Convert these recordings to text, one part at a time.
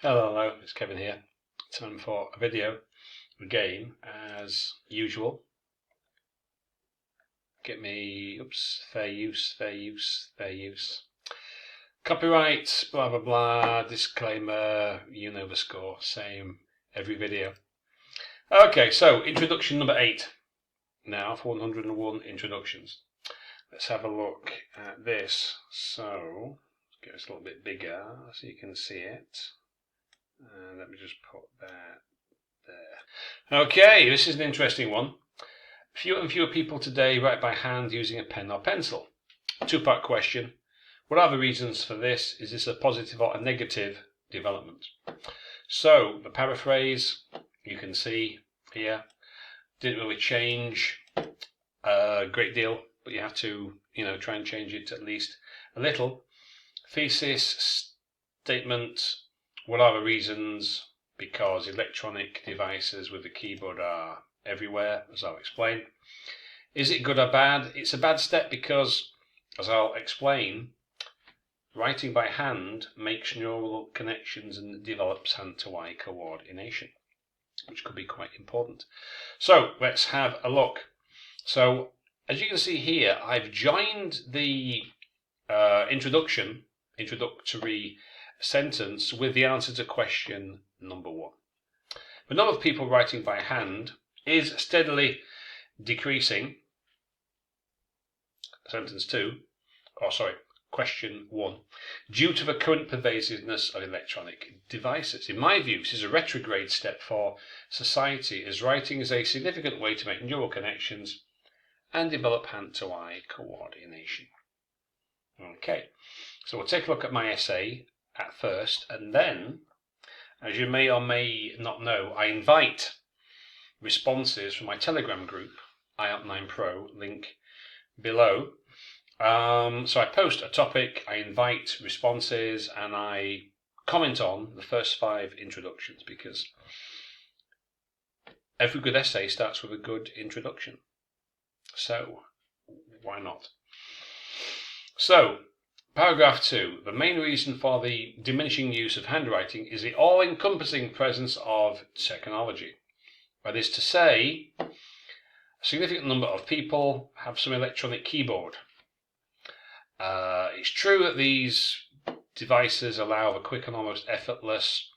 Hello, it's Kevin here. Time for a video again, as usual. Get me, fair use. Copyright, blah blah blah, disclaimer, you know the score, same every video. Okay, so introduction number 8 now for 101 introductions. Let's have a look at this. So, let's get this a little bit bigger so you can see it. Let me just put that there. Okay, this is an interesting one. Fewer and fewer people today write by hand using a pen or pencil. Two-part question. What are the reasons for this? Is this a positive or a negative development? So, the paraphrase, you can see here, didn't really change a great deal, but you have to, try and change it at least a little. Thesis, statement, what are the reasons? Because electronic devices with the keyboard are everywhere, as I'll explain. Is it good or bad? It's a bad step because, as I'll explain, writing by hand makes neural connections and develops hand-to-eye coordination, which could be quite important. So let's have a look. So as you can see here, I've joined the introductory sentence with the answer to question number 1. The number of people writing by hand is steadily decreasing. Question 1, due to the current pervasiveness of electronic devices. In my view, this is a retrograde step for society, as writing is a significant way to make neural connections and develop hand-to-eye coordination. Okay, so we'll take a look at my essay at first, and then, as you may or may not know, I invite responses from my Telegram group, IELTS 9 Pro, link below. So I post a topic, I invite responses, and I comment on the first 5 introductions, because every good essay starts with a good introduction. So, why not? So, paragraph 2. The main reason for the diminishing use of handwriting is the all-encompassing presence of technology. That is to say, a significant number of people have some electronic keyboard. It's true that these devices allow a quick and almost effortless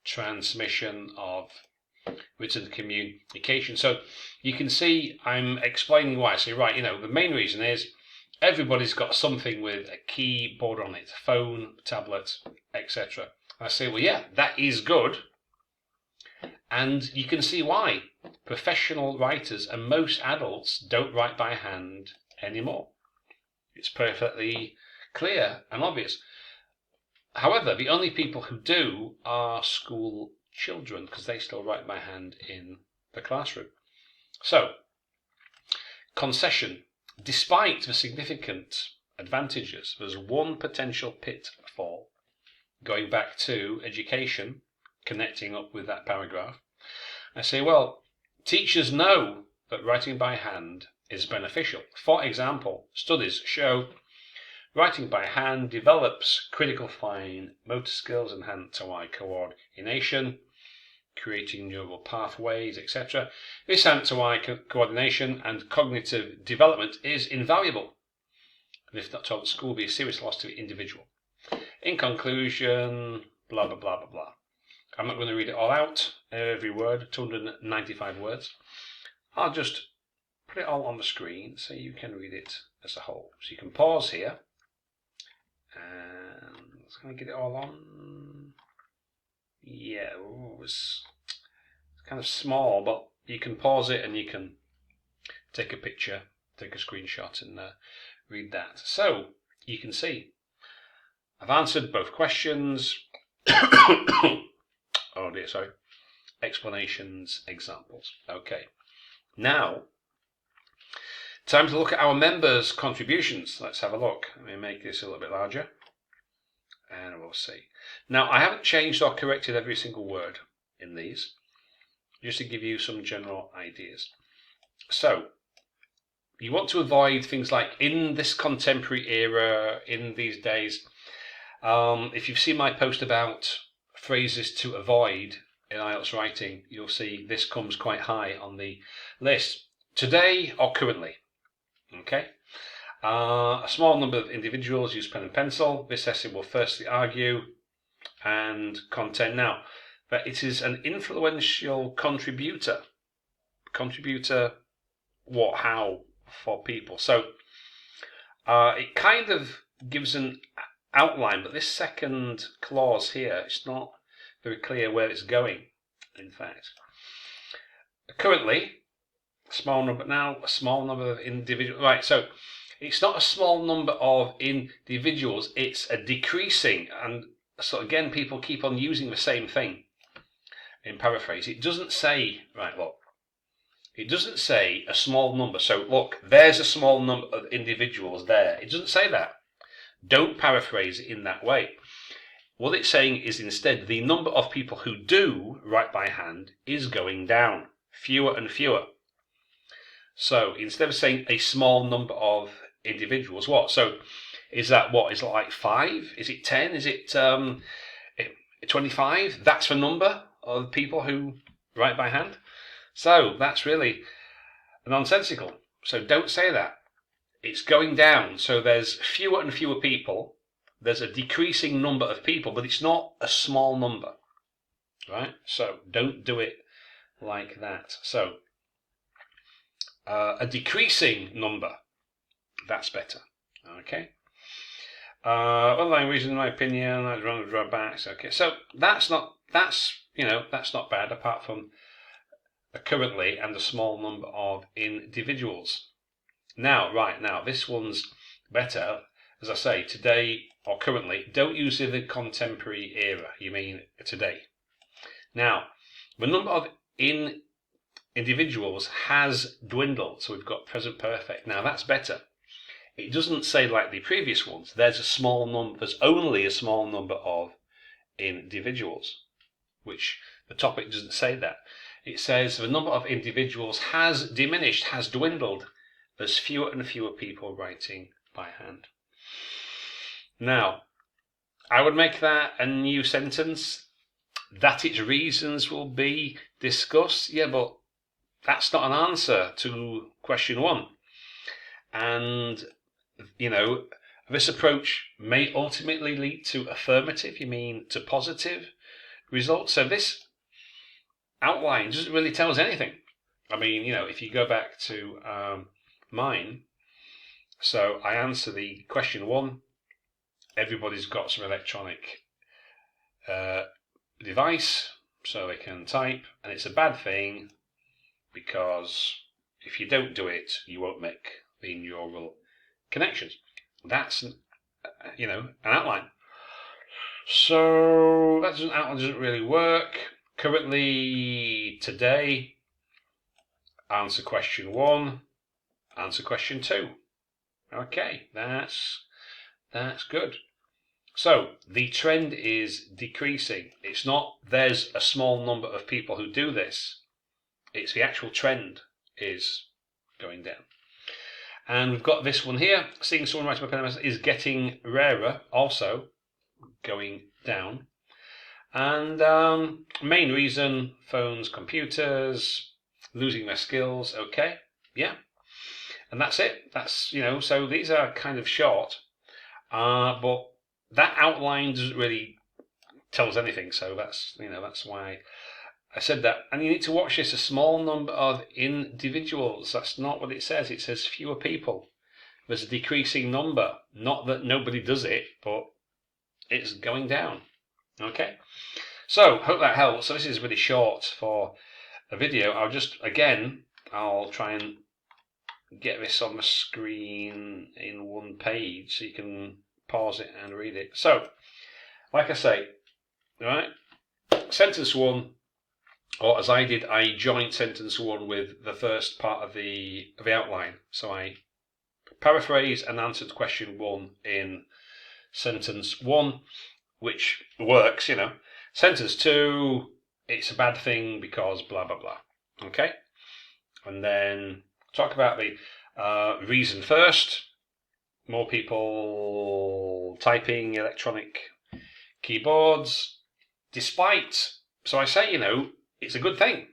transmission of written communication. So you can see I'm explaining why. I say, right, the main reason is everybody's got something with a keyboard on it, phone, tablet, etc. I say, well, yeah, that is good. And you can see why. Professional writers and most adults don't write by hand anymore. It's perfectly clear and obvious. However, the only people who do are school children, because they still write by hand in the classroom. So, concession. Despite the significant advantages, there's one potential pitfall. Going back to education, connecting up with that paragraph, I say, well, teachers know that writing by hand is beneficial. For example, studies show writing by hand develops critical fine motor skills and hand-to-eye coordination, creating neural pathways, etc. This hand-to-eye coordination and cognitive development is invaluable, and if not taught at school, be a serious loss to the individual. In conclusion, blah, blah, blah, blah, blah. I'm not going to read it all out, every word, 295 words. I'll just put it all on the screen so you can read it as a whole. So you can pause here, and let's kind of get it all on. Yeah, it's kind of small, but you can pause it and you can take a picture, take a screenshot, and read that. So you can see I've answered both questions. Oh dear, sorry. Explanations, examples. Okay. Now, time to look at our members' contributions. Let's have a look. Let me make this a little bit larger, and we'll see. Now, I haven't changed or corrected every single word in these, just to give you some general ideas. So, you want to avoid things like in this contemporary era, in these days. If you've seen my post about phrases to avoid in IELTS writing, you'll see this comes quite high on the list. Today or currently. Okay. A small number of individuals use pen and pencil. This essay will firstly argue and content. Now, that it is an influential contributor. Contributor, what, how, for people. So, it kind of gives an outline, but this second clause here, it's not very clear where it's going, in fact. Currently, a small number of individuals. Right, so it's not a small number of individuals, it's a decreasing. And so again, people keep on using the same thing in paraphrase. It doesn't say, right, look, it doesn't say a small number. So look, there's a small number of individuals there. It doesn't say that. Don't paraphrase it in that way. What it's saying is instead the number of people who do write by hand is going down. Fewer and fewer. So instead of saying a small number of individuals, what? So is that what? Is it like 5? Is it 10? Is it 25? That's the number of people who write by hand. So that's really nonsensical. So don't say that. It's going down. So there's fewer and fewer people. There's a decreasing number of people, but it's not a small number. Right? So don't do it like that. So a decreasing number, that's better. Okay. Underlying reason, in my opinion, I'd run the drawbacks. Okay, so that's not bad, apart from currently and a small number of individuals. Now, this one's better. As I say, today or currently. Don't use the contemporary era. You mean today. Now, the number of individuals has dwindled, so we've got present perfect. Now that's better. It doesn't say like the previous ones. There's only a small number of individuals, which the topic doesn't say that. It says the number of individuals has diminished, has dwindled. There's fewer and fewer people writing by hand. Now, I would make that a new sentence, that its reasons will be discussed. Yeah, but that's not an answer to question 1. And, this approach may ultimately lead to affirmative, you mean to positive results. So this outline doesn't really tell us anything. I mean, if you go back to mine, so I answer the question 1, everybody's got some electronic device, so they can type, and it's a bad thing, because if you don't do it, you won't make the neural connections. That's an outline. So that outline doesn't really work. Currently, today, answer question 1, answer question 2. Okay, that's good. So the trend is decreasing. It's not there's a small number of people who do this. It's the actual trend is going down. And we've got this one here. Seeing someone writing by pen and pencil is getting rarer, also going down. And main reason, phones, computers, losing their skills. Okay, yeah. And that's it. That's, so these are kind of short. But that outline doesn't really tell us anything. So that's why I said that. And you need to watch this, a small number of individuals. That's not what it says. It says fewer people. There's a decreasing number. Not that nobody does it, but it's going down. Okay. So, hope that helps. So this is really short for a video. I'll try and get this on the screen in one page so you can pause it and read it. So, like I say, right, sentence 1, or as I did, I joined sentence 1 with the first part of the outline. So I paraphrased and answered question 1 in sentence 1, which works, Sentence 2, it's a bad thing because blah, blah, blah. Okay? And then talk about the reason first. More people typing electronic keyboards. so I say, it's a good thing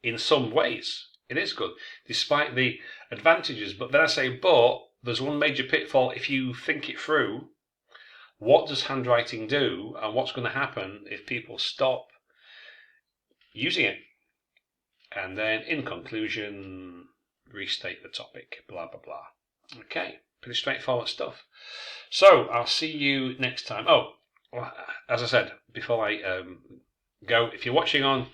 in some ways. It is good, despite the advantages. But then I say, but there's one major pitfall if you think it through. What does handwriting do, and what's going to happen if people stop using it? And then, in conclusion, restate the topic, blah, blah, blah. Okay, pretty straightforward stuff. So, I'll see you next time. Oh, as I said, before I go, if you're watching on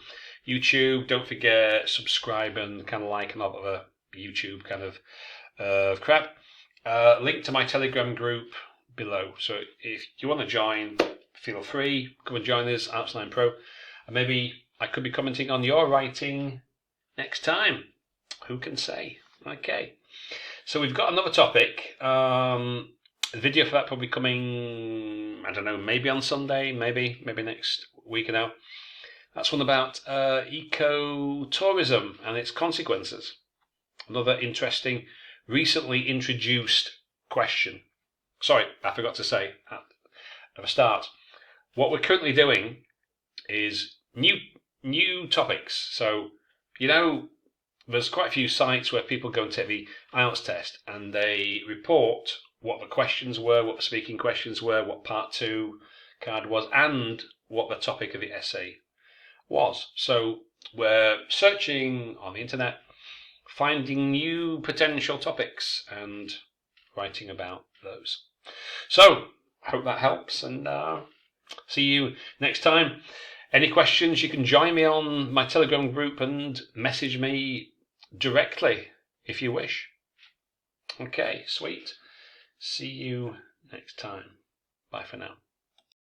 YouTube, don't forget, subscribe and kind of like and all the YouTube kind of crap. Link to my Telegram group below. So if you want to join, feel free. Come and join us, IELTS 9 Pro. And maybe I could be commenting on your writing next time. Who can say? Okay. So we've got another topic. The video for that probably coming, I don't know, maybe on Sunday, maybe next week now. That's one about ecotourism and its consequences. Another interesting, recently introduced question. Sorry, I forgot to say at the start. What we're currently doing is new topics. So, there's quite a few sites where people go and take the IELTS test and they report what the questions were, what the speaking questions were, what part 2 card was, and what the topic of the essay was. So we're searching on the internet, finding new potential topics and writing about those. So I hope that helps, and see you next time. Any questions, you can join me on my Telegram group and message me directly if you wish. Okay, sweet. See you next time. Bye for now.